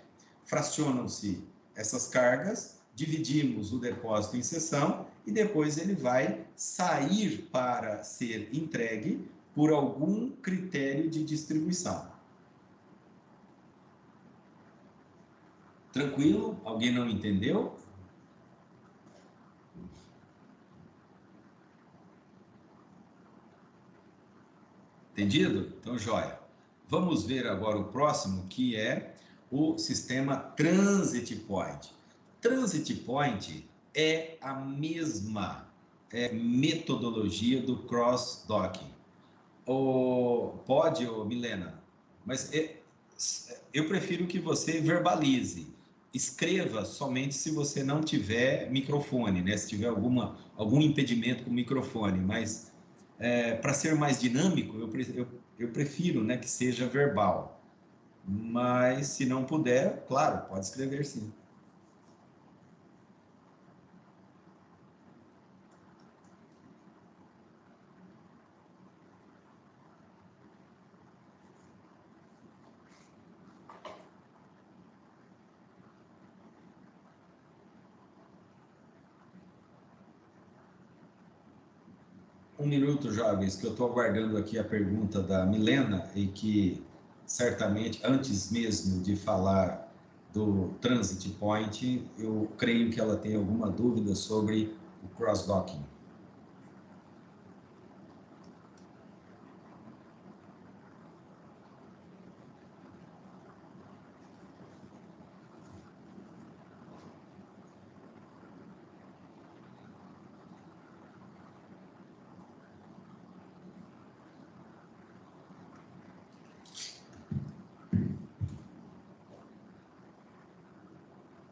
fracionam-se essas cargas, dividimos o depósito em seção e depois ele vai sair para ser entregue por algum critério de distribuição. Tranquilo? Alguém não entendeu? Entendido? Então, joia. Vamos ver agora o próximo, que é o sistema Transit Point. Transit Point é a mesma metodologia do cross-docking. Pode, Milena, mas eu prefiro que você verbalize. Escreva somente se você não tiver microfone, né? Se tiver algum impedimento com o microfone, mas para ser mais dinâmico, eu prefiro, né, que seja verbal. Mas se não puder, claro, pode escrever sim. Um minuto, jovens, que eu estou aguardando aqui a pergunta da Milena e que certamente, antes mesmo de falar do Transit Point, eu creio que ela tem alguma dúvida sobre o cross-docking.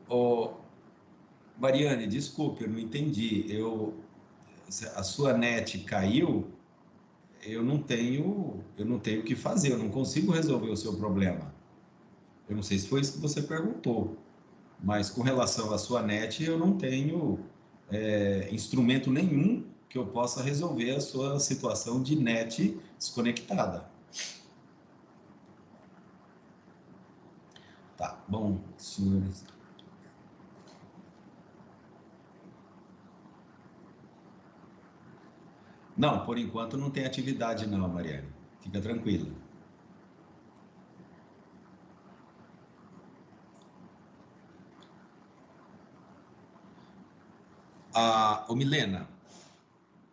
Ô, Mariane, desculpe, eu não entendi. A sua net caiu, eu não tenho o que fazer, eu não consigo resolver o seu problema. Eu não sei se foi isso que você perguntou, mas com relação à sua net, eu não tenho instrumento nenhum que eu possa resolver a sua situação de net desconectada. Tá, bom, senhores. Não, por enquanto não tem atividade não, Mariane. Fica tranquila. Ô Milena,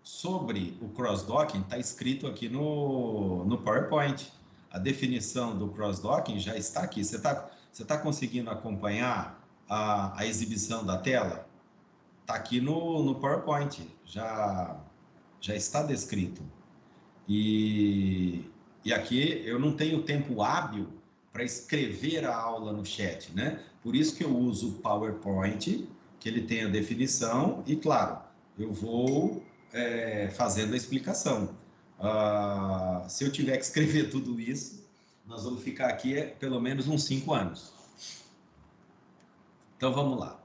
sobre o cross-docking, está escrito aqui no PowerPoint. A definição do cross-docking já está aqui. Você tá conseguindo acompanhar a exibição da tela? Está aqui no PowerPoint, já está descrito. E aqui eu não tenho tempo hábil para escrever a aula no chat, né? Por isso que eu uso o PowerPoint, que ele tem a definição, e claro, eu vou fazendo a explicação. Se eu tiver que escrever tudo isso, nós vamos ficar aqui pelo menos uns 5 anos. Então vamos lá.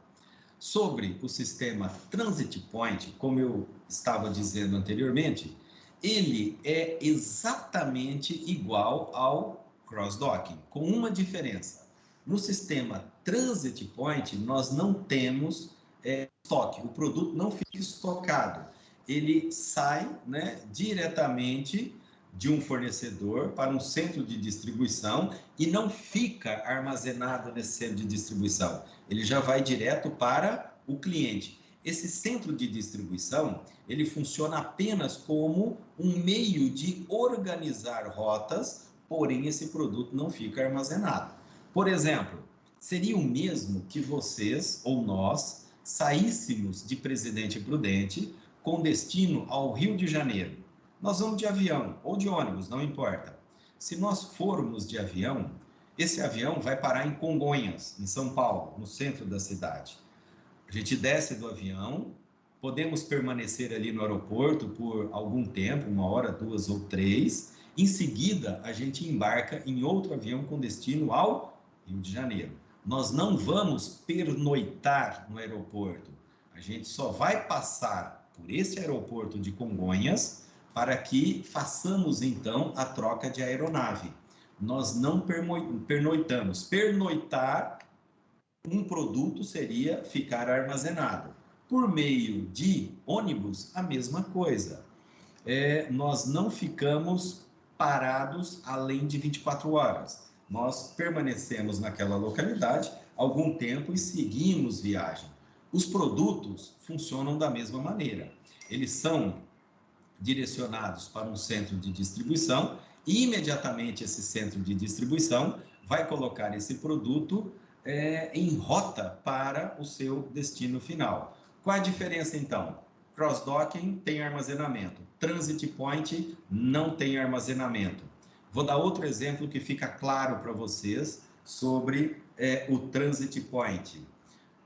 Sobre o sistema Transit Point, como eu estava dizendo anteriormente, ele é exatamente igual ao cross-docking, com uma diferença. No sistema Transit Point, nós não temos estoque, o produto não fica estocado. Ele sai, né, diretamente de um fornecedor para um centro de distribuição e não fica armazenado nesse centro de distribuição. Ele já vai direto para o cliente. Esse centro de distribuição, ele funciona apenas como um meio de organizar rotas, porém esse produto não fica armazenado. Por exemplo, seria o mesmo que vocês ou nós saíssemos de Presidente Prudente com destino ao Rio de Janeiro. Nós vamos de avião ou de ônibus, não importa. Se nós formos de avião, esse avião vai parar em Congonhas, em São Paulo, no centro da cidade. A gente desce do avião, podemos permanecer ali no aeroporto por algum tempo, 1 hora, 2 ou 3. Em seguida, a gente embarca em outro avião com destino ao Rio de Janeiro. Nós não vamos pernoitar no aeroporto. A gente só vai passar por esse aeroporto de Congonhas para que façamos, então, a troca de aeronave. Nós não pernoitamos. Pernoitar um produto seria ficar armazenado. Por meio de ônibus, a mesma coisa. Nós não ficamos parados além de 24 horas. Nós permanecemos naquela localidade algum tempo e seguimos viagem. Os produtos funcionam da mesma maneira. Eles são direcionados para um centro de distribuição e imediatamente esse centro de distribuição vai colocar esse produto em rota para o seu destino final. Qual a diferença então? Cross-docking tem armazenamento, Transit Point não tem armazenamento. Vou dar outro exemplo que fica claro para vocês sobre o Transit Point.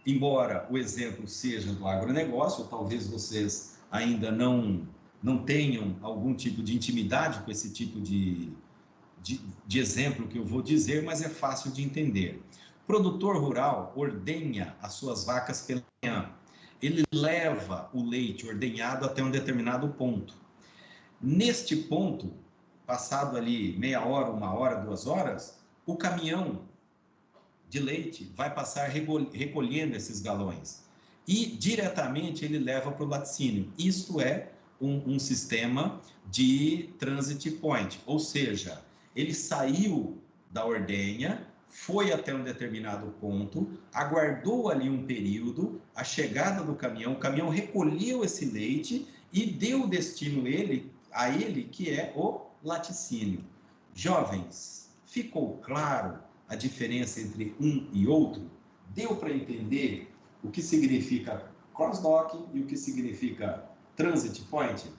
Embora o exemplo seja do agronegócio, talvez vocês ainda não tenham algum tipo de intimidade com esse tipo de exemplo que eu vou dizer, mas é fácil de entender. O produtor rural ordenha as suas vacas pela manhã. Ele leva o leite ordenhado até um determinado ponto. Neste ponto, passado ali meia hora, 1 hora, 2 horas, o caminhão de leite vai passar recolhendo esses galões e diretamente ele leva para o laticínio. Isto é um sistema de transit point, ou seja, ele saiu da ordenha, foi até um determinado ponto, aguardou ali um período, a chegada do caminhão, o caminhão recolheu esse leite e deu o destino a ele, que é o laticínio. Jovens, ficou claro a diferença entre um e outro? Deu para entender o que significa cross-dock e o que significa transit point?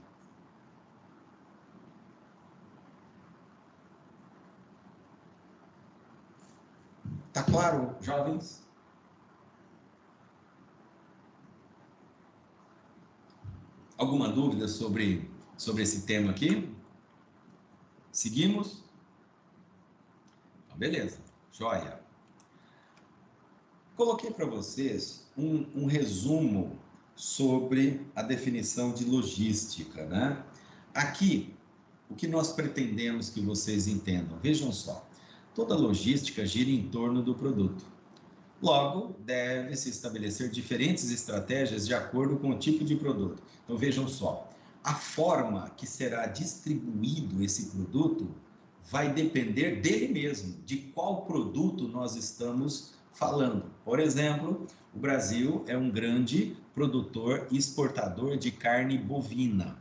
Tá claro, jovens? Alguma dúvida sobre esse tema aqui? Seguimos? Beleza, joia. Coloquei para vocês um resumo sobre a definição de logística, né? Aqui, o que nós pretendemos que vocês entendam, vejam só, toda logística gira em torno do produto. Logo, deve-se estabelecer diferentes estratégias de acordo com o tipo de produto. Então, vejam só, a forma que será distribuído esse produto vai depender dele mesmo, de qual produto nós estamos falando. Por exemplo, o Brasil é um grande produtor e exportador de carne bovina.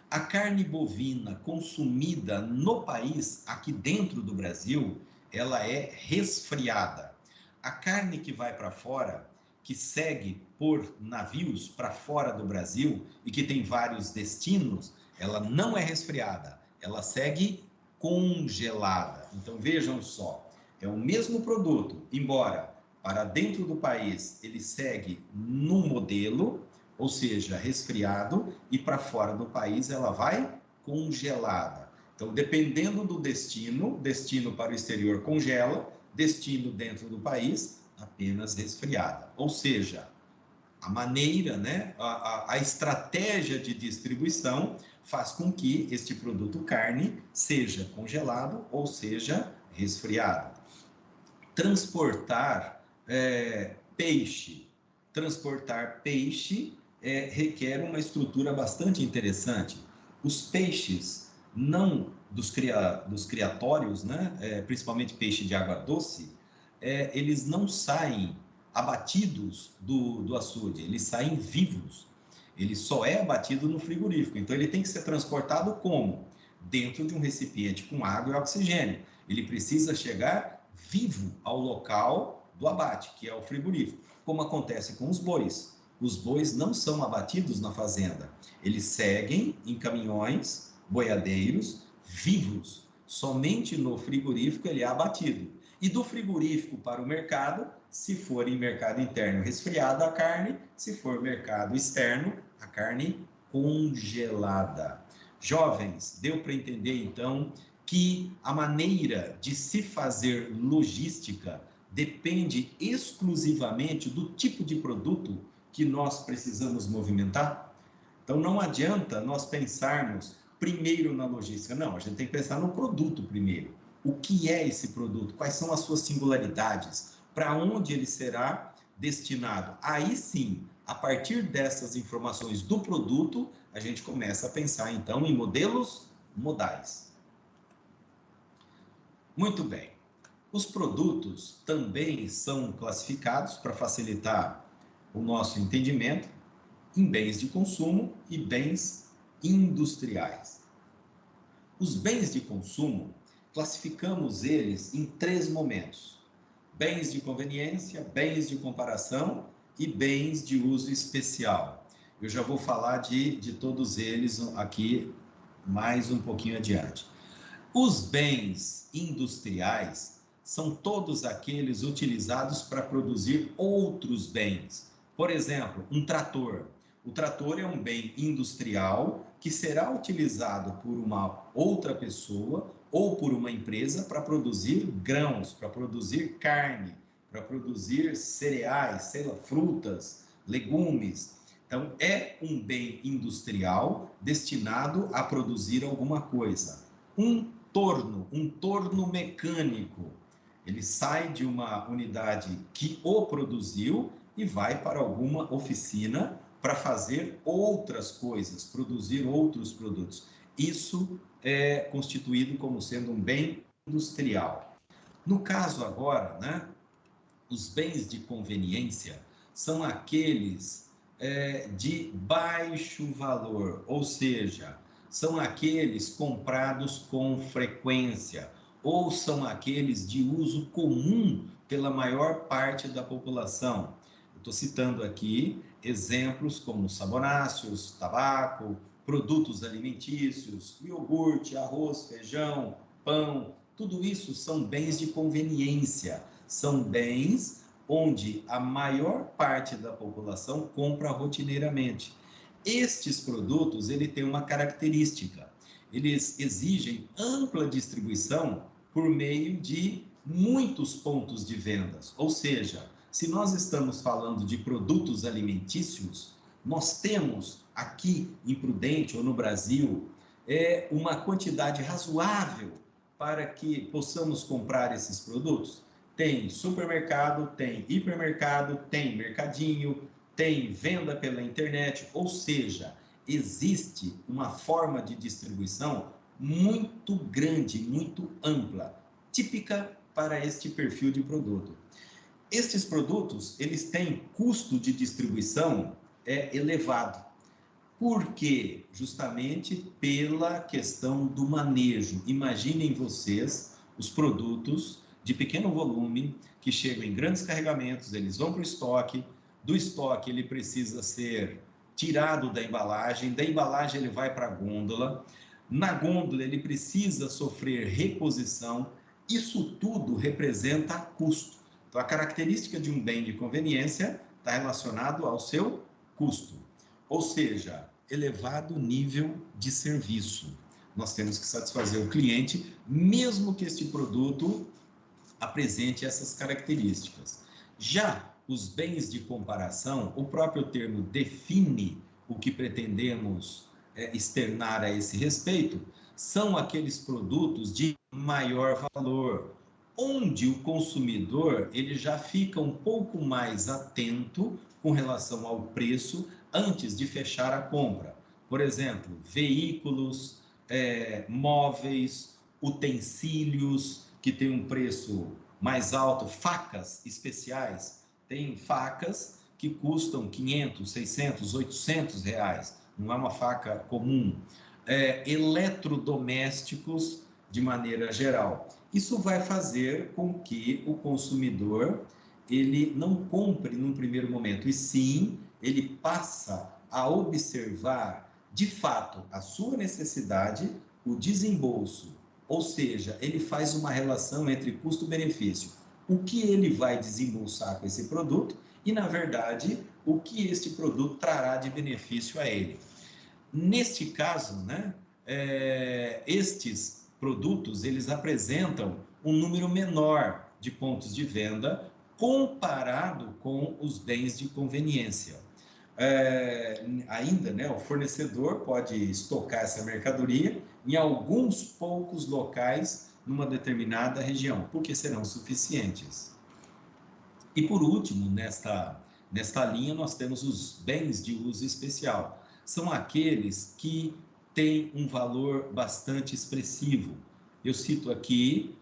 A carne bovina consumida no país, aqui dentro do Brasil, ela é resfriada. A carne que vai para fora, que segue por navios para fora do Brasil e que tem vários destinos, ela não é resfriada, ela segue congelada. Então vejam só, é o mesmo produto, embora para dentro do país ele segue no modelo, ou seja, resfriado, e para fora do país ela vai congelada. Então, dependendo do destino para o exterior congela, destino dentro do país apenas resfriada. Ou seja, a maneira, né, a estratégia de distribuição faz com que este produto carne seja congelado ou seja resfriado. Transportar peixe requer uma estrutura bastante interessante. Os peixes não dos criatórios, né, principalmente peixe de água doce, eles não saem abatidos do açude, eles saem vivos. Ele só é abatido no frigorífico, então ele tem que ser transportado como? Dentro de um recipiente com água e oxigênio. Ele precisa chegar vivo ao local do abate, que é o frigorífico, como acontece com os bois. Os bois não são abatidos na fazenda, eles seguem em caminhões, boiadeiros, vivos. Somente no frigorífico ele é abatido. E do frigorífico para o mercado, se for em mercado interno resfriada a carne, se for mercado externo, a carne congelada. Jovens, deu para entender então que a maneira de se fazer logística depende exclusivamente do tipo de produto que nós precisamos movimentar? Então não adianta nós pensarmos primeiro na logística, não, a gente tem que pensar no produto primeiro. O que é esse produto? Quais são as suas singularidades? Para onde ele será destinado? Aí sim, a partir dessas informações do produto, a gente começa a pensar então em modelos modais. Muito bem. Os produtos também são classificados, para facilitar o nosso entendimento, em bens de consumo e bens industriais. Os bens de consumo, classificamos eles em 3 momentos: bens de conveniência, bens de comparação e bens de uso especial. Eu já vou falar de todos eles aqui mais um pouquinho adiante. Os bens industriais são todos aqueles utilizados para produzir outros bens. Por exemplo, um trator. O trator é um bem industrial que será utilizado por uma outra pessoa ou por uma empresa para produzir grãos, para produzir carne, para produzir cereais, sei lá, frutas, legumes. Então, é um bem industrial destinado a produzir alguma coisa. Um torno mecânico. Ele sai de uma unidade que o produziu e vai para alguma oficina para fazer outras coisas, produzir outros produtos. Isso é constituído como sendo um bem industrial. No caso agora, né, os bens de conveniência são aqueles de baixo valor, ou seja, são aqueles comprados com frequência, ou são aqueles de uso comum pela maior parte da população. Estou citando aqui exemplos como sabonáceos, tabaco, produtos alimentícios, iogurte, arroz, feijão, pão, tudo isso são bens de conveniência, são bens onde a maior parte da população compra rotineiramente. Estes produtos, ele tem uma característica, eles exigem ampla distribuição por meio de muitos pontos de vendas, ou seja, se nós estamos falando de produtos alimentícios, nós temos aqui em Prudente ou no Brasil uma quantidade razoável para que possamos comprar esses produtos. Tem supermercado, tem hipermercado, tem mercadinho, tem venda pela internet, ou seja, existe uma forma de distribuição muito grande, muito ampla, típica para este perfil de produto. Estes produtos, eles têm custo de distribuição elevado. Por quê? Justamente pela questão do manejo. Imaginem vocês os produtos de pequeno volume que chegam em grandes carregamentos, eles vão para o estoque, do estoque ele precisa ser tirado da embalagem ele vai para a gôndola, na gôndola ele precisa sofrer reposição, isso tudo representa custo. Então, a característica de um bem de conveniência está relacionado ao seu custo, ou seja, elevado nível de serviço. Nós temos que satisfazer o cliente, mesmo que este produto apresente essas características. Já os bens de comparação, o próprio termo define o que pretendemos externar a esse respeito, são aqueles produtos de maior valor, onde o consumidor ele já fica um pouco mais atento com relação ao preço antes de fechar a compra. Por exemplo, veículos, móveis, utensílios que têm um preço mais alto, facas especiais, tem facas que custam 500, 600, 800 reais, não é uma faca comum. Eletrodomésticos de maneira geral. Isso vai fazer com que o consumidor ele não compre num primeiro momento, e sim ele passa a observar de fato a sua necessidade, o desembolso, ou seja, ele faz uma relação entre custo-benefício, o que ele vai desembolsar com esse produto e, na verdade, o que este produto trará de benefício a ele. Neste caso, né, estes produtos eles apresentam um número menor de pontos de venda comparado com os bens de conveniência. Ainda, né, o fornecedor pode estocar essa mercadoria em alguns poucos locais numa determinada região, porque serão suficientes. E por último, nesta linha, nós temos os bens de uso especial. São aqueles que têm um valor bastante expressivo. Eu cito aqui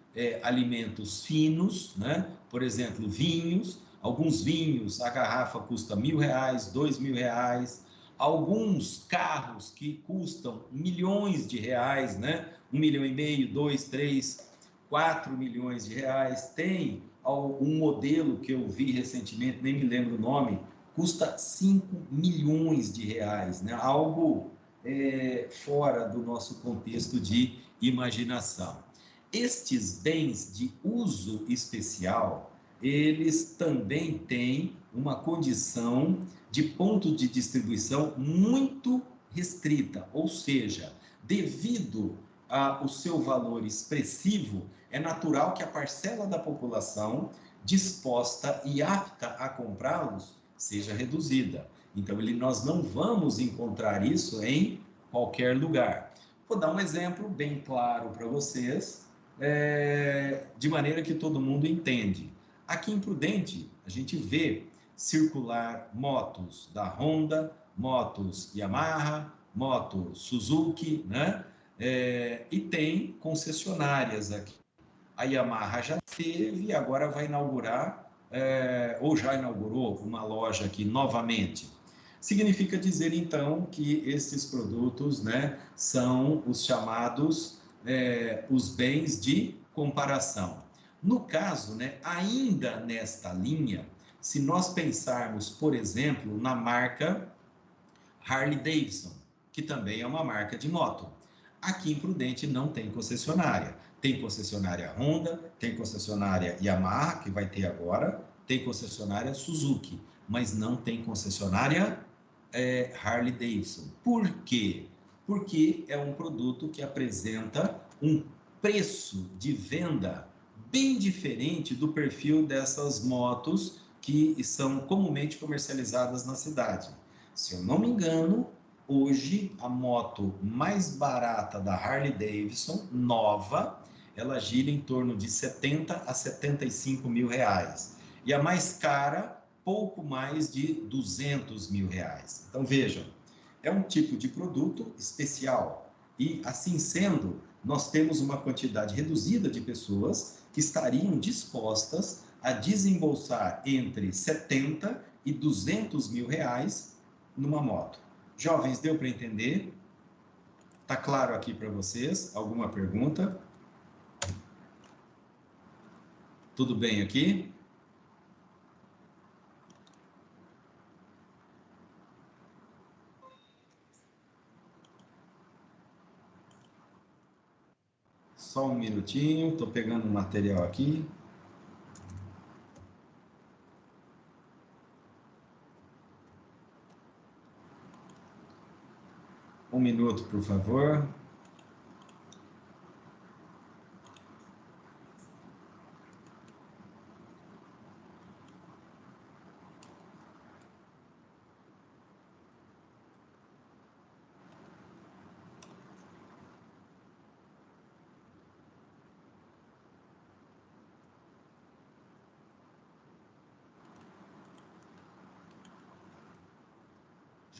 alimentos finos, né? Por exemplo, vinhos. Alguns vinhos, a garrafa custa R$1.000, R$2.000. Alguns carros que custam milhões de reais, né? 1,5 milhão, 2, 3, 4 milhões de reais. Tem um modelo que eu vi recentemente, nem me lembro o nome, custa 5 milhões de reais, né? Algo fora do nosso contexto de imaginação. Estes bens de uso especial, eles também têm uma condição de ponto de distribuição muito restrita, ou seja, devido ao seu valor expressivo, é natural que a parcela da população disposta e apta a comprá-los seja reduzida. Então, nós não vamos encontrar isso em qualquer lugar. Vou dar um exemplo bem claro para vocês, de maneira que todo mundo entende. Aqui em Prudente, a gente vê circular motos da Honda, motos Yamaha, moto Suzuki, né? E tem concessionárias aqui. A Yamaha já teve, agora vai inaugurar, ou já inaugurou uma loja aqui novamente. Significa dizer, então, que esses produtos, né, são os chamados os bens de comparação. No caso, né, ainda nesta linha, se nós pensarmos, por exemplo, na marca Harley Davidson, que também é uma marca de moto. Aqui em Prudente não tem concessionária. Tem concessionária Honda, tem concessionária Yamaha, que vai ter agora, tem concessionária Suzuki, mas não tem concessionária Harley Davidson. Por quê? Porque é um produto que apresenta um preço de venda bem diferente do perfil dessas motos que são comumente comercializadas na cidade. Se eu não me engano, hoje a moto mais barata da Harley Davidson, nova, ela gira em torno de 70 a 75 mil reais. E a mais cara, pouco mais de 200 mil reais. Então vejam, é um tipo de produto especial. E assim sendo, nós temos uma quantidade reduzida de pessoas que estariam dispostas a desembolsar entre 70 e 200 mil reais numa moto. Jovens, deu para entender? Tá claro aqui para vocês? Alguma pergunta? Tudo bem aqui? Só um minutinho, estou pegando o material aqui. Um minuto, por favor.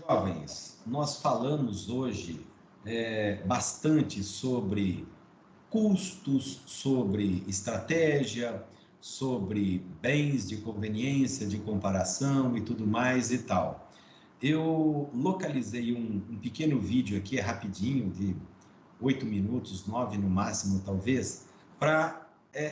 Jovens, nós falamos hoje bastante sobre custos, sobre estratégia, sobre bens de conveniência, de comparação e tudo mais e tal. Eu localizei um pequeno vídeo aqui, é rapidinho, de 8 minutos, 9 no máximo, talvez, para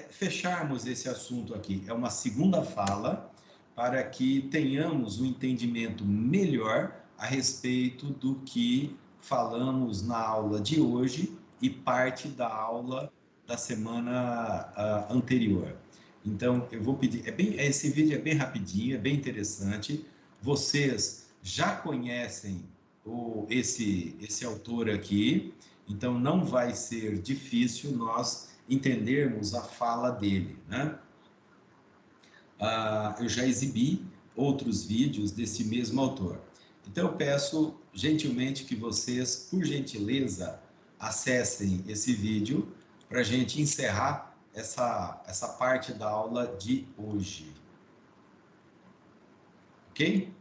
fecharmos esse assunto aqui. É uma segunda fala para que tenhamos um entendimento melhor a respeito do que falamos na aula de hoje e parte da aula da semana anterior. Então, eu vou pedir... esse vídeo é bem rapidinho, é bem interessante. Vocês já conhecem esse autor aqui, então não vai ser difícil nós entendermos a fala dele, né? Eu já exibi outros vídeos desse mesmo autor. Então, eu peço gentilmente que vocês, por gentileza, acessem esse vídeo para a gente encerrar essa parte da aula de hoje. Ok?